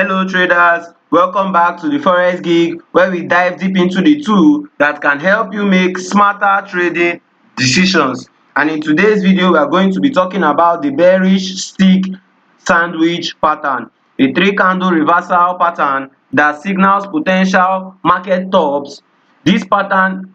Hello traders, welcome back to the Forex Gig, where we dive deep into the tool that can help you make smarter trading decisions. And in today's video, we are going to be talking about the bearish stick sandwich pattern, a three candle reversal pattern that signals potential market tops. This pattern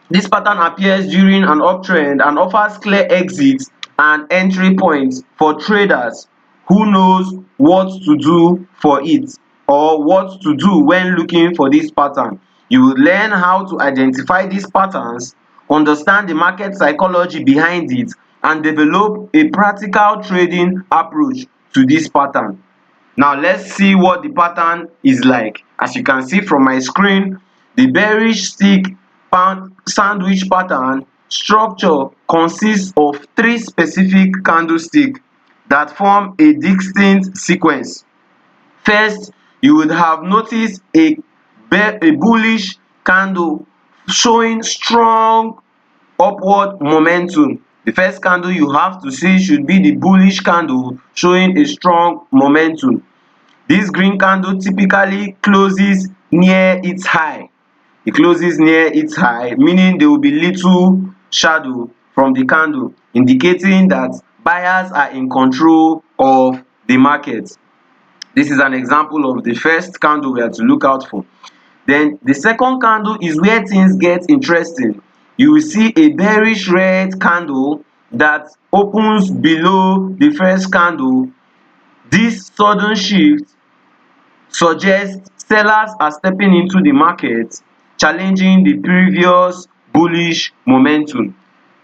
appears during an uptrend and offers clear exits and entry points for traders who knows what to do for it, or what to do when looking for this pattern. You will learn how to identify these patterns, understand the market psychology behind it, and develop a practical trading approach to this pattern. Now let's see what the pattern is like. As you can see from my screen, the bearish stick sandwich pattern structure consists of three specific candlesticks that form a distinct sequence. First, you would have noticed a bullish candle showing strong upward momentum. The first candle you have to see should be the bullish candle showing a strong momentum. This green candle typically closes near its high. It closes near its high, meaning there will be little shadow from the candle, indicating that buyers are in control of the market. This is an example of the first candle we are to look out for. Then the second candle is where things get interesting. You will see a bearish red candle that opens below the first candle. This sudden shift suggests sellers are stepping into the market, challenging the previous bullish momentum.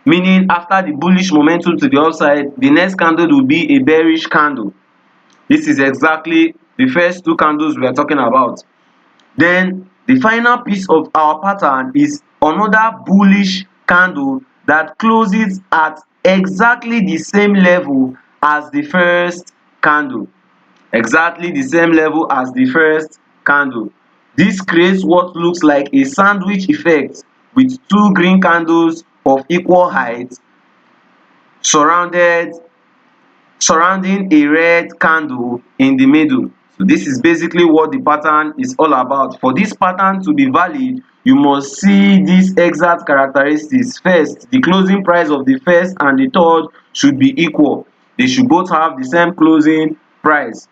Meaning, after the bullish momentum to the upside, the next candle will be a bearish candle. This is exactly the first two candles we are talking about. Then the final piece of our pattern is another bullish candle that closes at exactly the same level as the first candle. Exactly the same level as the first candle. This creates what looks like a sandwich effect with two green candles of equal height surrounding a red candle in the middle. So this is basically what the pattern is all about. For this pattern to be valid, you must see these exact characteristics. First, the closing price of the first and the third should be equal. They should both have the same closing price.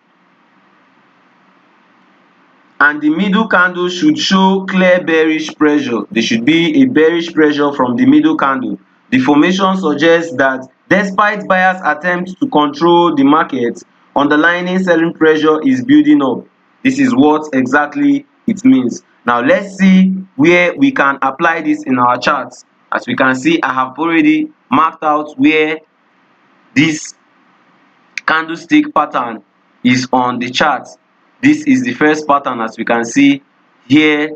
And the middle candle should show clear bearish pressure. There should be a bearish pressure from the middle candle. The formation suggests that despite buyers' attempts to control the market, underlying selling pressure is building up. This is what exactly it means. Now let's see where we can apply this in our charts. As we can see, I have already marked out where this candlestick pattern is on the chart. This is the first pattern. As we can see here,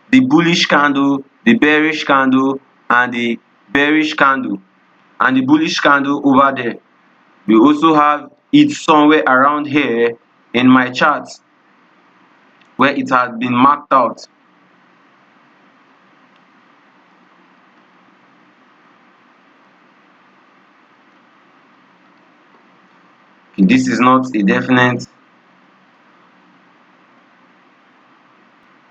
the bullish candle, the bearish candle, and the bearish candle, and the bullish candle over there. We also have it somewhere around here in my chart where it has been marked out. This is not a definite.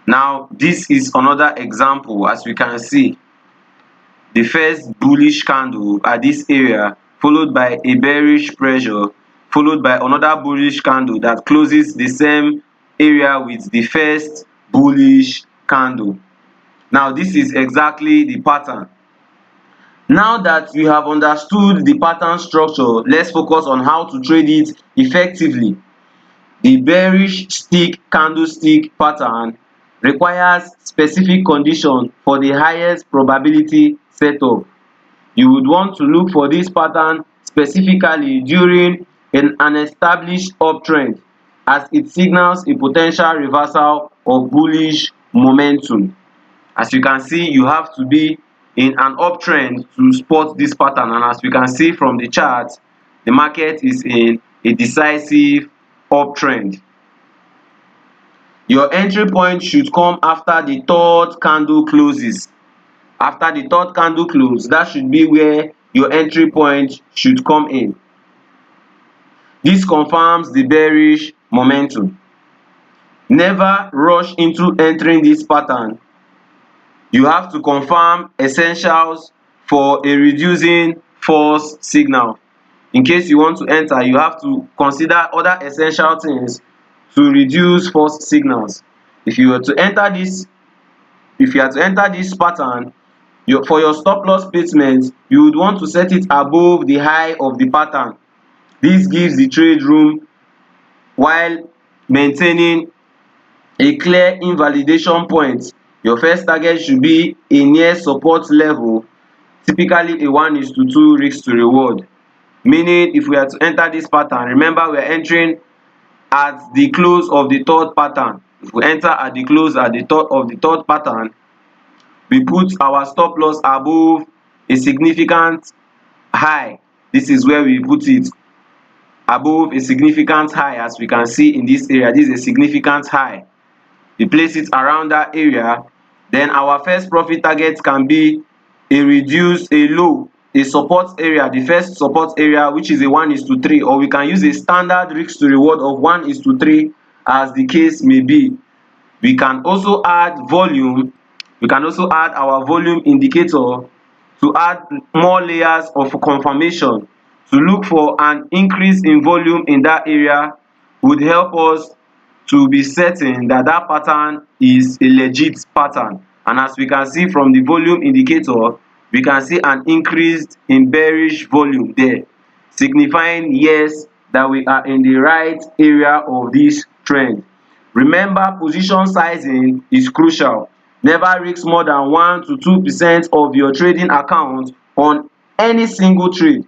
Now this is another example. As we can see, the first bullish candle at this area, followed by a bearish pressure, followed by another bullish candle that closes the same area with the first bullish candle. Now this is exactly the pattern. Now that we have understood the pattern structure, let's focus on how to trade it effectively. The bearish stick candlestick pattern requires specific conditions for the highest probability setup. You would want to look for this pattern specifically during an established uptrend, as it signals a potential reversal of bullish momentum. As you can see, you have to be in an uptrend to spot this pattern, and as we can see from the chart, the market is in a decisive uptrend. Your entry point should come after the third candle closes. After the third candle close, that should be where your entry point should come in. This confirms the bearish momentum. Never rush into entering this pattern. You have to confirm essentials for a reducing false signal. In case you want to enter, you have to consider other essential things to reduce false signals. If you are to enter this pattern, for your stop loss placement, you would want to set it above the high of the pattern. This gives the trade room while maintaining a clear invalidation point. Your first target should be a near support level, typically a 1:2 risk to reward. Meaning, if we are to enter this pattern, remember we are entering at the close of the third pattern. If we enter at the close of the third pattern, we put our stop loss above a significant high. This is where we put it, above a significant high. As we can see in this area, this is a significant high. We place it around that area. Then our first profit target can be a low, a support area, the first support area, which is a 1:3, or we can use a standard risk to reward of 1:3, as the case may be. We can also add volume. We can also add our volume indicator to add more layers of confirmation. To look for an increase in volume in that area would help us to be certain that that pattern is a legit pattern. And as we can see from the volume indicator, we can see an increase in bearish volume there, signifying yes that we are in the right area of this trend. Remember, position sizing is crucial. Never risk more than 1 to 2% of your trading account on any single trade.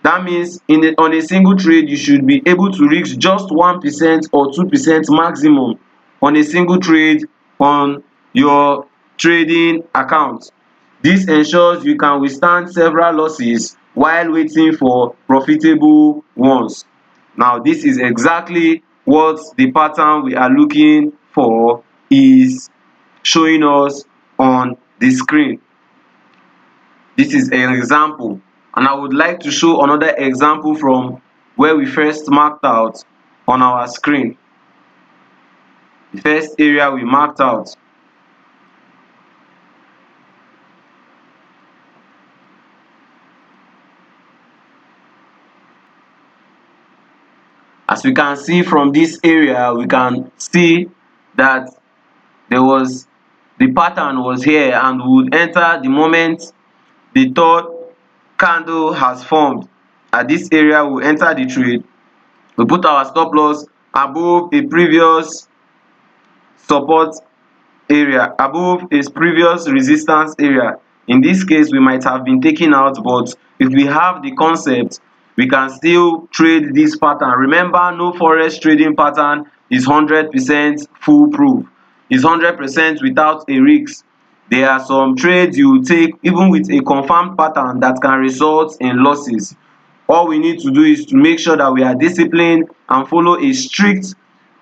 That means on a single trade, you should be able to risk just 1% or 2% maximum on a single trade on your trading account. This ensures you can withstand several losses while waiting for profitable ones. Now, this is exactly what the pattern we are looking for is showing us on the screen. This is an example, and I would like to show another example from where we first marked out on our screen. The first area we marked out. As we can see from this area, we can see that the pattern was here, and we would enter the moment the third candle has formed. At this area, we enter the trade. We put our stop loss above a previous support area, above its previous resistance area. In this case, we might have been taken out, but if we have the concept, we can still trade this pattern. Remember, no forex trading pattern is 100% foolproof. It's 100% without a risk. There are some trades you take even with a confirmed pattern that can result in losses. All we need to do is to make sure that we are disciplined and follow a strict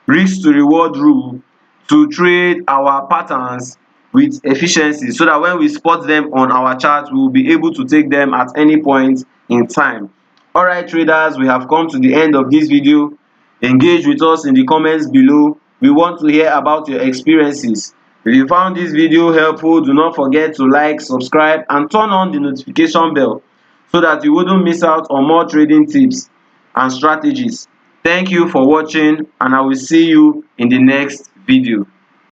risk to reward rule to trade our patterns with efficiency, so that when we spot them on our chart, we will be able to take them at any point in time. Alright traders, we have come to the end of this video. Engage with us in the comments below. We want to hear about your experiences. If you found this video helpful, do not forget to like, subscribe and turn on the notification bell so that you wouldn't miss out on more trading tips and strategies. Thank you for watching, and I will see you in the next video.